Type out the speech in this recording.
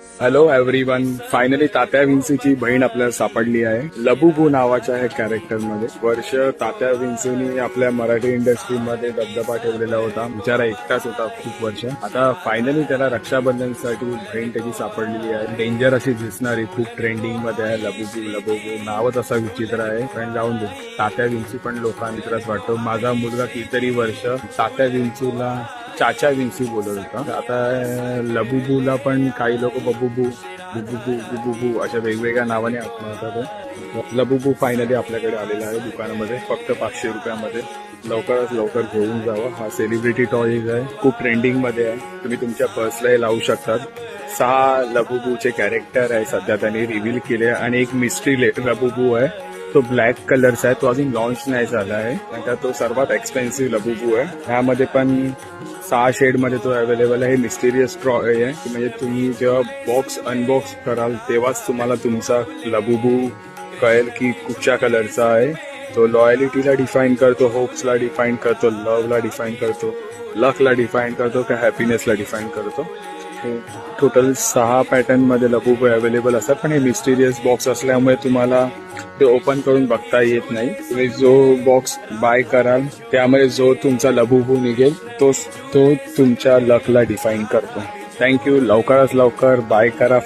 Hello everyone. Finally तात्या विंचूची बहीण आपल्याला सापडली आहे. लबुबू नावाच्या आहे कॅरेक्टर मध्ये. वर्ष तात्या विंचूनी आपल्या मराठी इंडस्ट्रीमध्ये दबदबा ठेवलेला होता. बिचारा एकटाच होता खूप वर्ष. आता फायनली त्याला रक्षाबंधनसाठी बहीण त्याची सापडलेली आहे. डेंजर अशी दिसणारी, खूप ट्रेंडिंग मध्ये आहे. लबुबू लबुबू नावच असा विचित्र आहे, पण जाऊन दे. तात्या विंचू पण लोकांत्राच वाटतो. माझा मुलगा कितीतरी वर्ष तात्या विंचूला चाचा विंचू बोलत होता. आता लबुबूला पण काही लोक बबुबू बुबुबू बुबुबू अशा वेगवेगळ्या नावाने आठवतात. लबुबू फायनली आपल्याकडे आलेला आहे दुकानामध्ये, फक्त 500 रुपयामध्ये. लवकरात लवकर घेऊन जावं. हा सेलिब्रिटी टॉयज आहे, खूप ट्रेंडिंग मध्ये आहे. तुम्ही तुमच्या पर्सलाही लावू शकतात. 6 लबुबूचे कॅरेक्टर आहे सध्या त्यांनी रिव्हील केले, आणि एक मिस्ट्री लबुबू आहे. तो ब्लॅक कलरचा आहे, तो अजून लॉन्च नाही झाला आहे. नंतर तो सर्वात एक्सपेन्सिव्ह लबुबू आहे. ह्यामध्ये पण 6 शेड मध्ये तो अवेलेबल आहे. मिस्टिरियस टॉय आहे, म्हणजे तुम्ही जेव्हा बॉक्स अनबॉक्स कराल तेव्हाच तुम्हाला तुमचा लबुबू कळेल की कुठच्या कलरचा आहे. तो लॉयलिटीला डिफाईन करतो, होप्सला डिफाईन करतो, लव्हला डिफाईन करतो, लकला डिफाईन करतो, का हॅपीनेसला डिफाईन करतो. टोटल 6 पॅटर्न मध्ये लबुबू अवेलेबल असतात, पण हे मिस्टिरियस बॉक्स असल्यामुळे तुम्हाला ते ओपन करून बघता येत नाही. तुम्ही जो बॉक्स बाय कराल त्यामध्ये जो तुमचा लबुबू निघेल तो तुमच्या लकला डिफाईन करतो. थँक्यू. लवकरात लवकर बाय करा.